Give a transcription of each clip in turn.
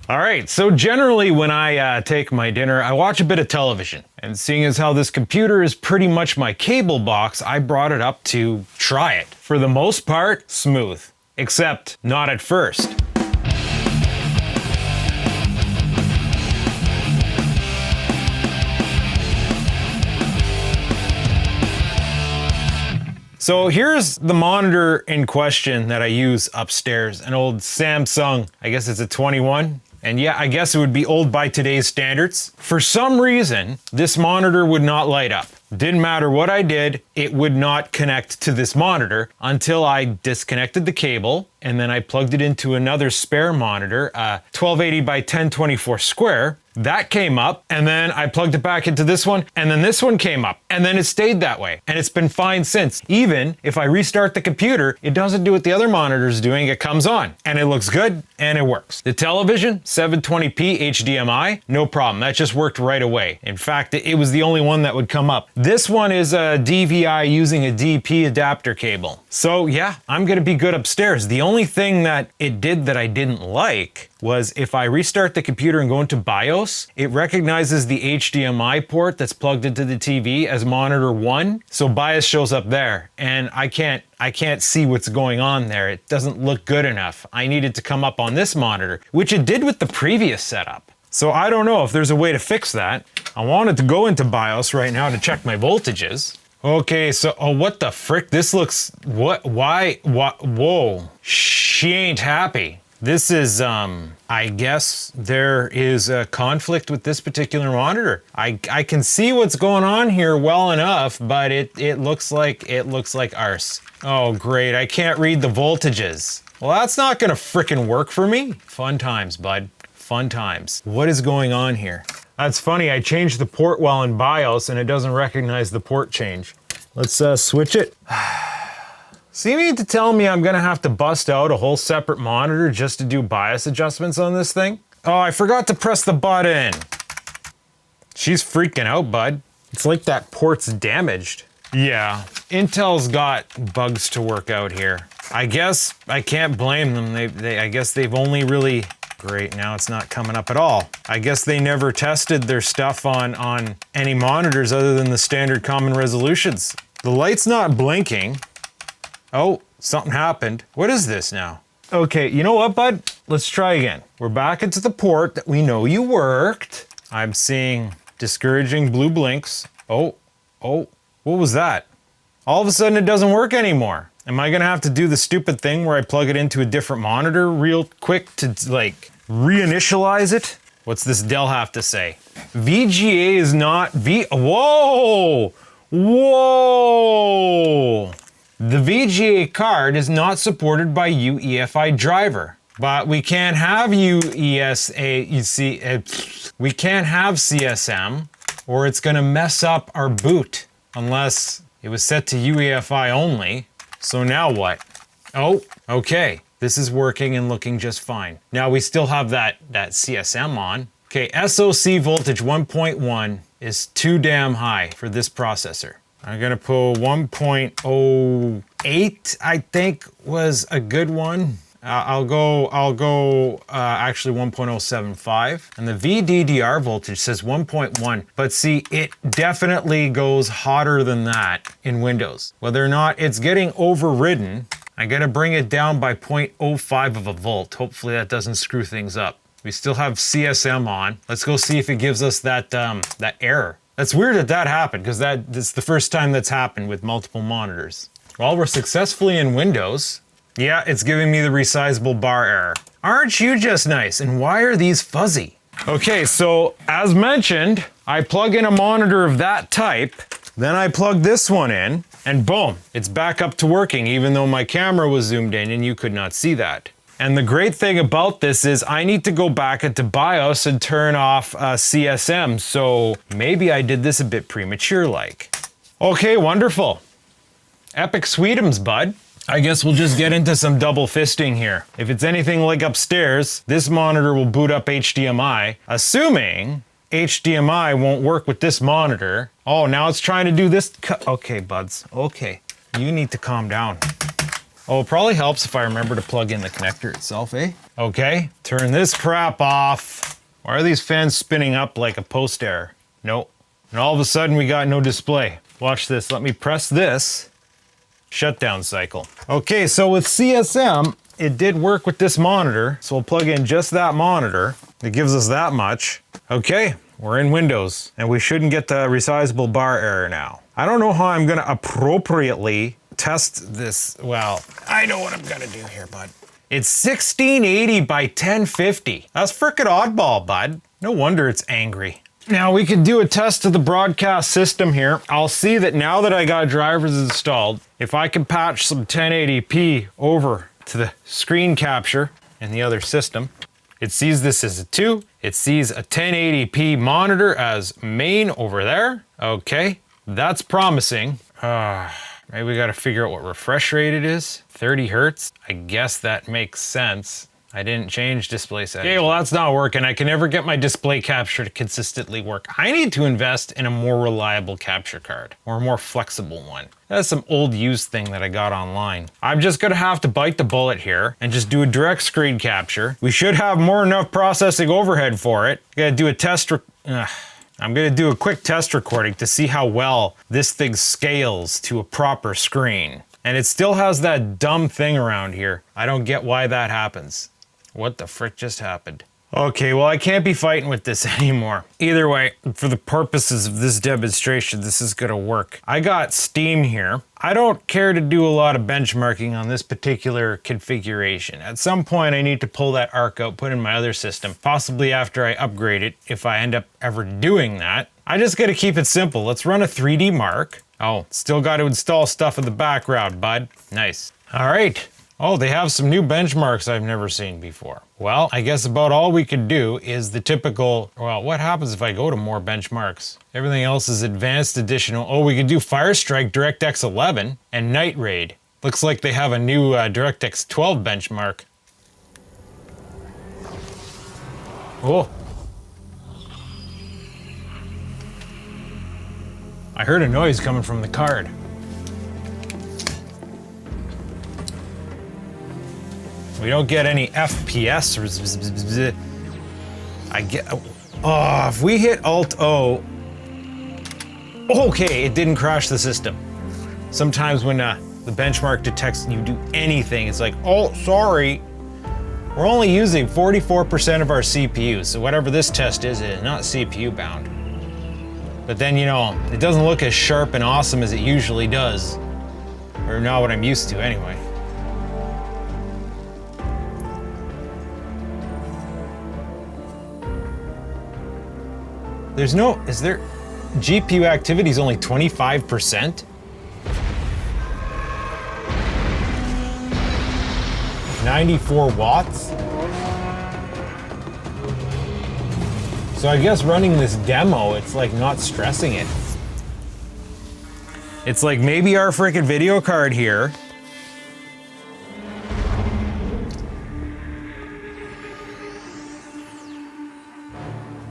All right, so generally when I take my dinner, I watch a bit of television. And seeing as how this computer is pretty much my cable box, I brought it up to try it. For the most part, smooth. Except not at first. So here's the monitor in question that I use upstairs, an old Samsung, I guess it's a 21. And yeah, I guess it would be old by today's standards. For some reason, this monitor would not light up. Didn't matter what I did, it would not connect to this monitor until I disconnected the cable and then I plugged it into another spare monitor, 1280 by 1024 square. That came up, and then I plugged it back into this one, and then this one came up, and then it stayed that way. And it's been fine since. Even if I restart the computer, it doesn't do what the other monitor's doing, it comes on. And it looks good, and it works. The television, 720p HDMI, no problem. That just worked right away. In fact, it was the only one that would come up. This one is a DVI using a DP adapter cable. So yeah, I'm gonna be good upstairs. The only thing that it did that I didn't like was if I restart the computer and go into BIOS, it recognizes the HDMI port that's plugged into the TV as monitor 1. So BIOS shows up there, and I can't see what's going on there. It doesn't look good enough. I needed to come up on this monitor, which it did with the previous setup. So I don't know if there's a way to fix that. I wanted to go into BIOS right now to check my voltages. Okay, so, oh, what the frick? This looks, why, whoa. She ain't happy. This is, I guess there is a conflict with this particular monitor. I can see what's going on here well enough, but it looks like arse. Oh, great, I can't read the voltages. Well, that's not gonna frickin' work for me. Fun times, bud, fun times. What is going on here? That's funny, I changed the port while in BIOS and it doesn't recognize the port change. Let's switch it. So you mean to tell me I'm gonna have to bust out a whole separate monitor just to do BIOS adjustments on this thing? Oh, I forgot to press the button. She's freaking out, bud. It's like that port's damaged. Yeah, Intel's got bugs to work out here. I guess I can't blame them. I guess they've only really, great, now it's not coming up at all. I guess they never tested their stuff on any monitors other than the standard common resolutions. The light's not blinking. Oh, something happened. What is this now? Okay, you know what, bud? Let's try again. We're back into the port that we know you worked. I'm seeing discouraging blue blinks. Oh, what was that? All of a sudden it doesn't work anymore. Am I gonna have to do the stupid thing where I plug it into a different monitor real quick to like reinitialize it? What's this Dell have to say? VGA is not whoa! The VGA card is not supported by UEFI driver, but we can't have we can't have CSM, or it's gonna mess up our boot, unless it was set to UEFI only. So now what? Oh, okay, this is working and looking just fine. Now we still have that CSM on. Okay, SoC voltage 1.1 is too damn high for this processor. I'm gonna pull 1.08, I think was a good one. I'll go actually 1.075. And the VDDR voltage says 1.1, but see, it definitely goes hotter than that in Windows. Whether or not it's getting overridden, I gotta bring it down by 0.05 of a volt. Hopefully that doesn't screw things up. We still have CSM on. Let's go see if it gives us that error. That's weird that happened, because that's the first time that's happened with multiple monitors. Well, we're successfully in Windows. Yeah, it's giving me the resizable bar error. Aren't you just nice? And why are these fuzzy? Okay, so as mentioned, I plug in a monitor of that type, then I plug this one in, and boom, it's back up to working, even though my camera was zoomed in and you could not see that. And the great thing about this is I need to go back into BIOS and turn off CSM, so maybe I did this a bit premature-like. Okay, wonderful. Epic Sweetums, bud. I guess we'll just get into some double fisting here. If it's anything like upstairs, this monitor will boot up HDMI, assuming HDMI won't work with this monitor. Oh, now it's trying to do this. Okay, buds, okay. You need to calm down. Oh, it probably helps if I remember to plug in the connector itself, eh? Okay, turn this crap off. Why are these fans spinning up like a post error? Nope. And all of a sudden we got no display. Watch this, let me press this. Shutdown cycle. Okay, so with CSM, it did work with this monitor. So we'll plug in just that monitor. It gives us that much. Okay, we're in Windows and we shouldn't get the resizable bar error now. I don't know how I'm gonna appropriately test this. Well, I know what I'm gonna do here, bud. It's 1680 by 1050. That's frickin' oddball, bud. No wonder it's angry. Now we can do a test of the broadcast system here. I'll see that now that I got drivers installed, if I can patch some 1080p over to the screen capture in the other system, it sees this as a 2. It sees a 1080p monitor as main over there. Okay, that's promising. Maybe we gotta figure out what refresh rate it is. 30 hertz. I guess that makes sense. I didn't change display settings. Okay, well that's not working. I can never get my display capture to consistently work. I need to invest in a more reliable capture card, or a more flexible one. That's some old used thing that I got online. I'm just gonna have to bite the bullet here and just do a direct screen capture. We should have more enough processing overhead for it. Gotta do a test. I'm gonna do a quick test recording to see how well this thing scales to a proper screen. And it still has that dumb thing around here. I don't get why that happens. What the frick just happened? Okay, well I can't be fighting with this anymore. Either way, for the purposes of this demonstration, this is gonna work. I got Steam here. I don't care to do a lot of benchmarking on this particular configuration. At some point I need to pull that ARC out, put in my other system, possibly after I upgrade it, if I end up ever doing that. I just gotta keep it simple. Let's run a 3D Mark. Oh, still got to install stuff in the background, bud. Nice. All right. Oh, they have some new benchmarks I've never seen before. Well, I guess about all we could do is the typical, well, what happens if I go to more benchmarks? Everything else is advanced additional. Oh, we could do Firestrike DirectX 11 and Night Raid. Looks like they have a new DirectX 12 benchmark. Oh. I heard a noise coming from the card. We don't get any FPS. I get, oh, if we hit Alt-O. Okay, it didn't crash the system. Sometimes when the benchmark detects you do anything, it's like, oh, sorry. We're only using 44% of our CPU, so whatever this test is not CPU bound. But then, you know, it doesn't look as sharp and awesome as it usually does. Or not what I'm used to anyway. There's no, is there, GPU activity is only 25%? 94 watts? So I guess running this demo, it's like not stressing it. It's like maybe our freaking video card here.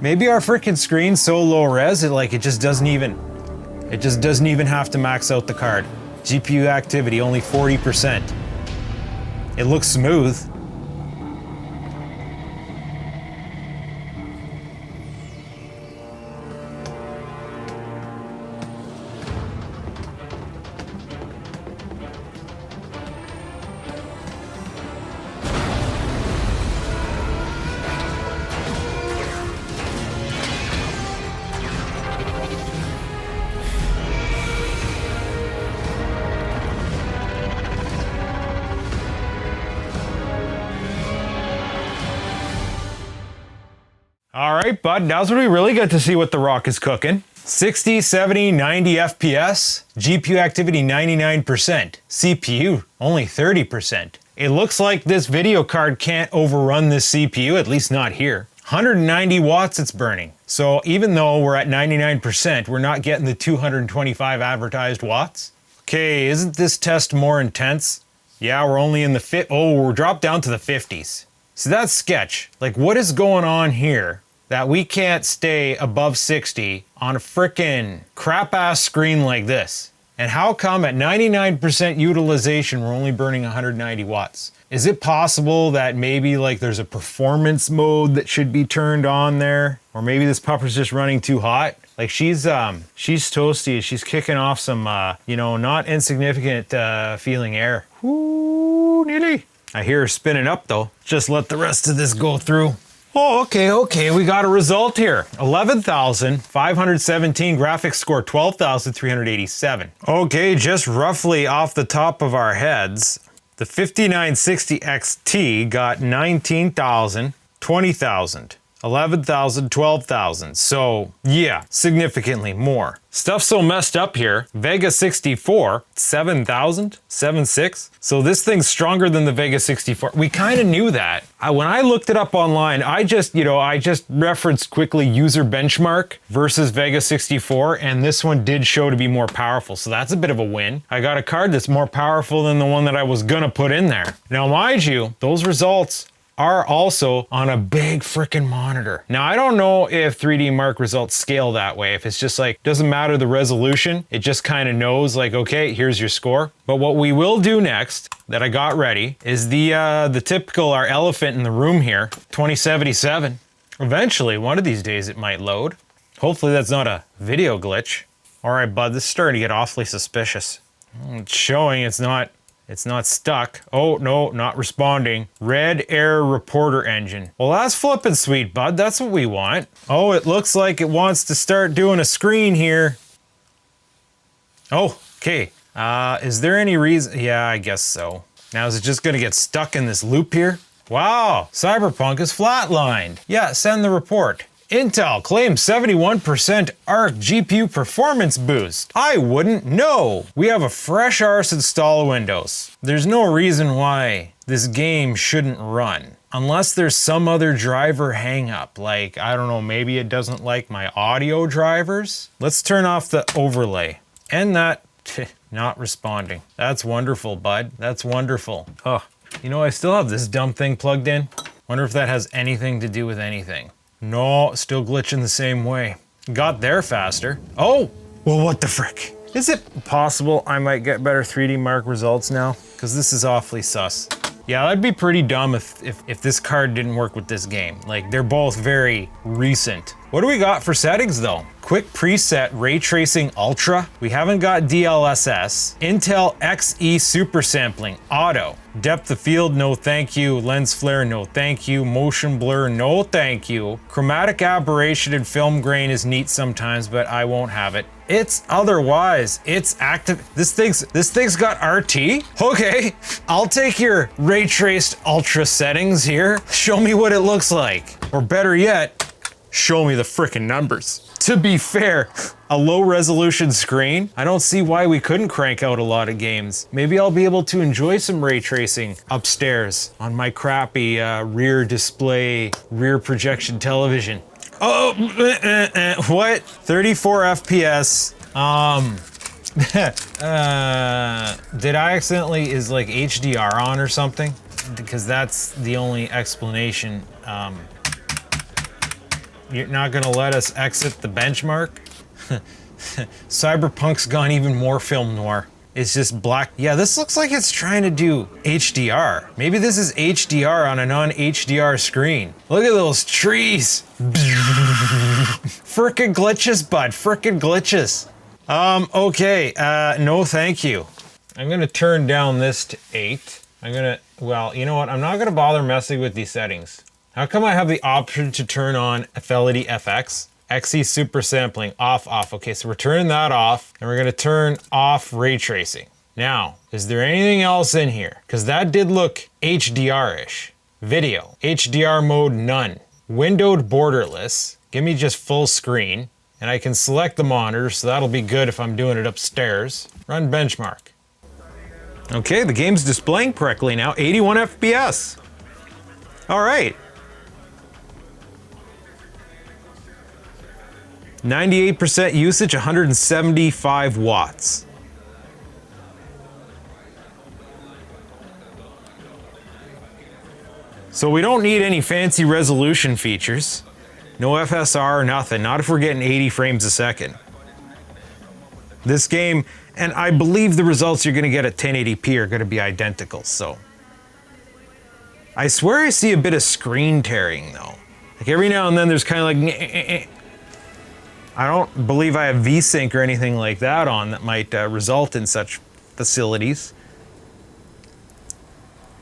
Maybe our freaking screen's so low res, it just doesn't even have to max out the card. GPU activity only 40%. It looks smooth. All right, bud, now's when we really get to see what the rock is cooking. 60, 70, 90 FPS, GPU activity 99%, CPU only 30%. It looks like this video card can't overrun this CPU, at least not here. 190 watts it's burning. So even though we're at 99%, we're not getting the 225 advertised watts. Okay, isn't this test more intense? Yeah, we're only in the we're dropped down to the 50s. So that's sketch. Like, what is going on here that we can't stay above 60 on a frickin' crap-ass screen like this? And how come at 99% utilization, we're only burning 190 watts? Is it possible that maybe like there's a performance mode that should be turned on there? Or maybe this pupper's just running too hot? Like she's toasty. She's kicking off some, you know, not insignificant feeling air. Ooh, nearly. I hear her spinning up though. Just let the rest of this go through. Oh, okay, we got a result here. 11,517, graphics score 12,387. Okay, just roughly off the top of our heads, the 5960 XT got 19,000, 20,000. 11,000, 12,000. So yeah, significantly more. Stuff's so messed up here. Vega 64, 7,000, 7.6. So this thing's stronger than the Vega 64. We kind of knew that. When I looked it up online, I just referenced quickly user benchmark versus Vega 64, and this one did show to be more powerful. So that's a bit of a win. I got a card that's more powerful than the one that I was gonna put in there. Now, mind you, those results are also on a big freaking monitor. Now, I don't know if 3D Mark results scale that way. If it's just like, doesn't matter the resolution, it just kind of knows like, okay, here's your score. But what we will do next that I got ready is the typical, our elephant in the room here, 2077. Eventually, one of these days it might load. Hopefully that's not a video glitch. All right, bud, this is starting to get awfully suspicious. It's showing it's not stuck. Oh, no, not responding. Red error reporter engine. Well, that's flippin' sweet, bud. That's what we want. Oh, it looks like it wants to start doing a screen here. Oh, okay. Is there any reason? Yeah, I guess so. Now, is it just gonna get stuck in this loop here? Wow, Cyberpunk is flatlined. Yeah, send the report. Intel claims 71% ARC GPU performance boost. I wouldn't know. We have a fresh arse install of Windows. There's no reason why this game shouldn't run. Unless there's some other driver hang up. Like, I don't know, maybe it doesn't like my audio drivers. Let's turn off the overlay. And that, not responding. That's wonderful, bud. That's wonderful. Oh, you know, I still have this dumb thing plugged in. Wonder if that has anything to do with anything. No, still glitching the same way. Got there faster. Oh, well, what the frick? Is it possible I might get better 3D Mark results now? Because this is awfully sus. Yeah, that'd be pretty dumb if this card didn't work with this game. Like, they're both very recent. What do we got for settings though? Quick preset Ray Tracing Ultra. We haven't got DLSS. Intel XE Super Sampling Auto. Depth of field, no thank you. Lens flare, no thank you. Motion blur, no thank you. Chromatic aberration and film grain is neat sometimes, but I won't have it. It's otherwise, it's active. This thing's got RT? Okay, I'll take your ray traced ultra settings here. Show me what it looks like. Or better yet, show me the frickin' numbers. To be fair, a low resolution screen, I don't see why we couldn't crank out a lot of games. Maybe I'll be able to enjoy some ray tracing upstairs on my crappy rear display, rear projection television. Oh, what? 34 FPS. Did I accidentally, is like HDR on or something? Because that's the only explanation. You're not gonna let us exit the benchmark? Cyberpunk's gone even more film noir. It's just black. Yeah, this looks like it's trying to do HDR. Maybe this is HDR on a non-HDR screen. Look at those trees. Frickin' glitches, bud, frickin' glitches. Okay, no thank you. I'm gonna turn down this to 8. Well, you know what? I'm not gonna bother messing with these settings. How come I have the option to turn on Fidelity FX? XE Super Sampling, off. Okay, so we're turning that off, and we're gonna turn off ray tracing. Now, is there anything else in here? Because that did look HDR-ish. Video, HDR mode, none. Windowed borderless, give me just full screen, and I can select the monitor, so that'll be good if I'm doing it upstairs. Run benchmark. Okay, the game's displaying correctly now, 81 FPS. All right. 98% usage, 175 watts. So we don't need any fancy resolution features. No FSR or nothing, not if we're getting 80 frames a second. This game, and I believe the results you're gonna get at 1080p are gonna be identical, so. I swear I see a bit of screen tearing though. Like every now and then there's kind of like, I don't believe I have VSync or anything like that on that might result in such facilities.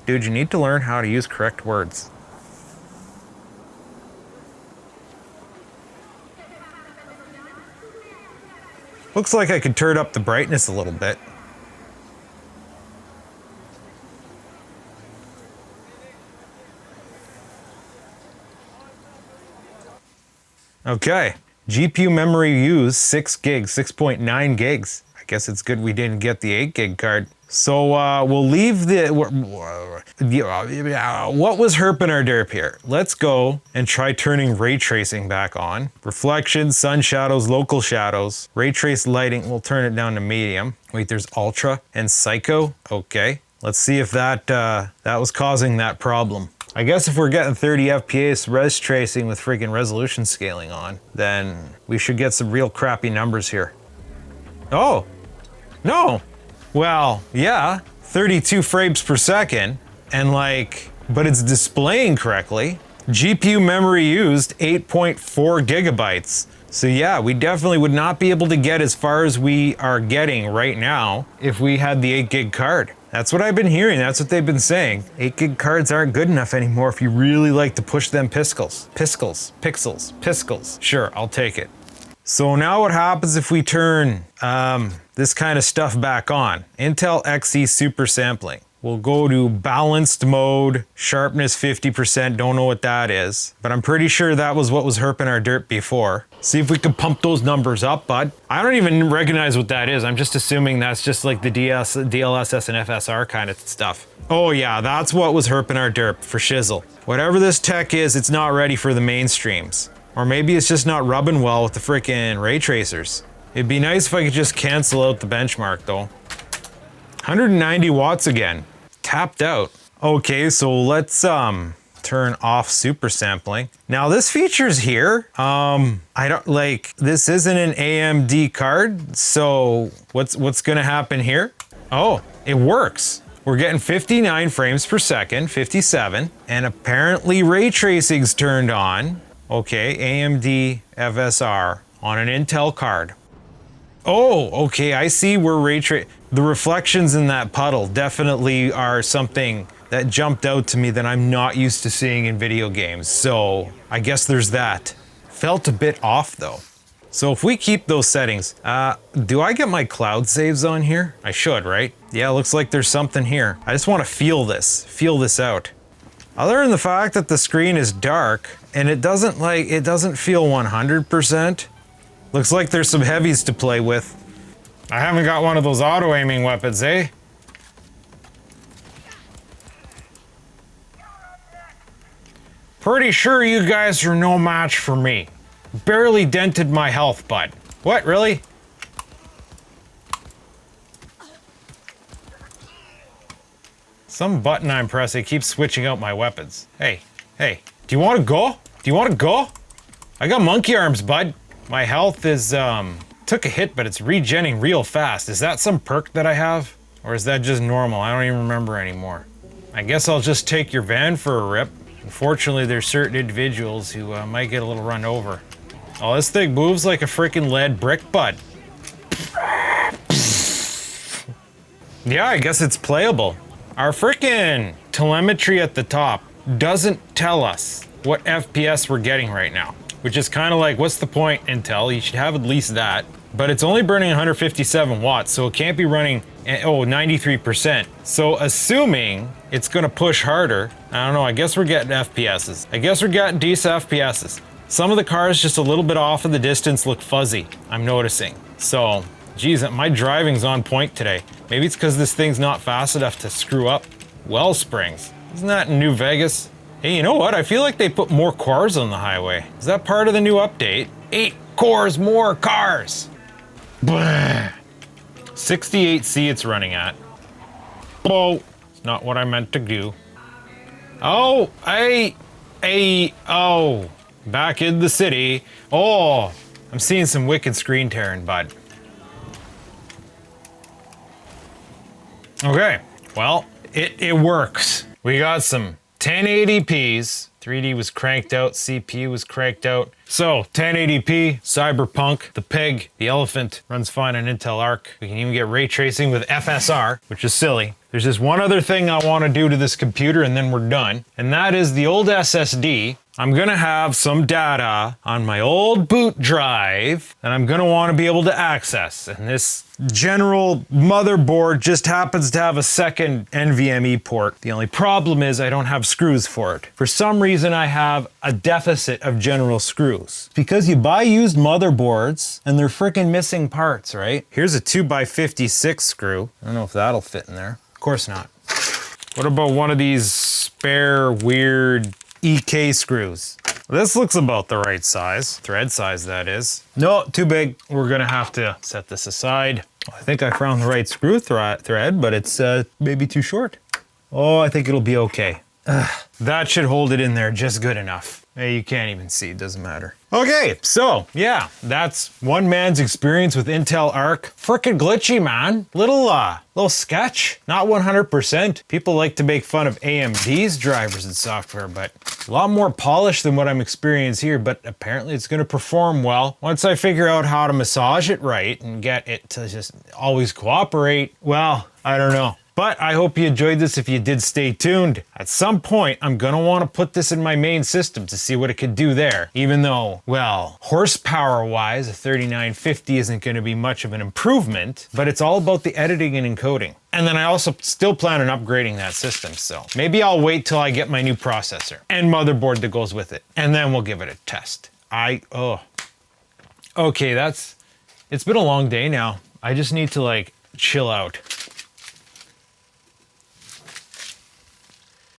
Dude, you need to learn how to use correct words. Looks like I could turn up the brightness a little bit. Okay, GPU memory used 6 gigs, 6.9 gigs. I guess it's good we didn't get the 8 gig card. So we'll leave the, what was herping our derp here? Let's go and try turning ray tracing back on. Reflections, sun shadows, local shadows. Ray trace lighting, we'll turn it down to medium. Wait, there's ultra and psycho. Okay, let's see if that was causing that problem. I guess if we're getting 30 FPS res tracing with freaking resolution scaling on, then we should get some real crappy numbers here. Oh, no. Well, yeah, 32 frames per second, and like, but it's displaying correctly. GPU memory used 8.4 gigabytes. So yeah, we definitely would not be able to get as far as we are getting right now if we had the 8 gig card. That's what I've been hearing, that's what they've been saying. 8 gig cards aren't good enough anymore if you really like to push them pixels. Pixels. Sure, I'll take it. So now what happens if we turn this kind of stuff back on? Intel Xe super sampling. We'll go to balanced mode, sharpness 50%, don't know what that is, but I'm pretty sure that was what was herping our dirt before. See if we can pump those numbers up, bud. I don't even recognize what that is. I'm just assuming that's just like the DLSS and FSR kind of stuff. Oh yeah, that's what was herping our derp for shizzle. Whatever this tech is, it's not ready for the mainstreams. Or maybe it's just not rubbing well with the frickin' ray tracers. It'd be nice if I could just cancel out the benchmark though. 190 watts again, tapped out. Okay, so let's turn off super sampling. Now this feature's here. I don't like, this isn't an AMD card, so what's gonna happen here? Oh, it works. We're getting 59 frames per second, 57, and apparently ray tracing's turned on. Okay, AMD FSR on an Intel card. Oh, okay, I see where the reflections in that puddle definitely are something that jumped out to me that I'm not used to seeing in video games. So I guess there's that. Felt a bit off though. So if we keep those settings, do I get my cloud saves on here? I should, right? Yeah, looks like there's something here. I just want to feel this out. Other than the fact that the screen is dark and it doesn't feel 100%. Looks like there's some heavies to play with. I haven't got one of those auto-aiming weapons, eh? Pretty sure you guys are no match for me. Barely dented my health, bud. What, really? Some button I'm pressing keeps switching out my weapons. Hey, do you want to go? I got monkey arms, bud. My health is, took a hit, but it's regenning real fast. Is that some perk that I have? Or is that just normal? I don't even remember anymore. I guess I'll just take your van for a rip. Unfortunately, there's certain individuals who might get a little run over. Oh, this thing moves like a freaking lead brick, bud. Yeah, I guess it's playable. Our freaking telemetry at the top doesn't tell us what FPS we're getting right now. Which is kind of like, what's the point, Intel? You should have at least that. But it's only burning 157 watts, so it can't be running, 93%. So assuming it's gonna push harder, I don't know, I guess we're getting FPSs. I guess we're getting decent FPSs. Some of the cars just a little bit off of the distance look fuzzy, I'm noticing. So, geez, my driving's on point today. Maybe it's because this thing's not fast enough to screw up well springs. Isn't that in New Vegas? Hey, you know what? I feel like they put more cars on the highway. Is that part of the new update? 8 cores more cars! Blah. 68C it's running at. Oh, it's not what I meant to do. Oh, oh, back in the city. Oh, I'm seeing some wicked screen tearing, bud. Okay, well, it works. We got some 1080p's. 3D was cranked out, CPU was cranked out. So 1080p, Cyberpunk, the pig, the elephant runs fine on Intel Arc. We can even get ray tracing with FSR, which is silly. There's just one other thing I want to do to this computer and then we're done. And that is the old SSD. I'm gonna have some data on my old boot drive that I'm gonna want to be able to access. And this general motherboard just happens to have a second NVMe port. The only problem is I don't have screws for it. For some reason, I have a deficit of general screws. Because you buy used motherboards and they're freaking missing parts, right? Here's a 2x56 screw. I don't know if that'll fit in there. Of course not. What about one of these spare weird EK screws? This looks about the right size. Thread size, that is. No, too big. We're gonna have to set this aside. I think I found the right screw thread, but it's maybe too short. Oh, I think it'll be okay. That should hold it in there just good enough. Hey, you can't even see, it doesn't matter. Okay, so yeah, that's one man's experience with Intel Arc. Frickin' glitchy, man. Little sketch, not 100%. People like to make fun of AMD's drivers and software, but a lot more polished than what I'm experiencing here, but apparently it's gonna perform well. Once I figure out how to massage it right and get it to just always cooperate, well, I don't know. But I hope you enjoyed this. If you did, stay tuned. At some point, I'm gonna wanna put this in my main system to see what it could do there. Even though, well, horsepower-wise, a 3950 isn't gonna be much of an improvement, but it's all about the editing and encoding. And then I also still plan on upgrading that system, so maybe I'll wait till I get my new processor and motherboard that goes with it, and then we'll give it a test. Okay, it's been a long day now. I just need to like chill out.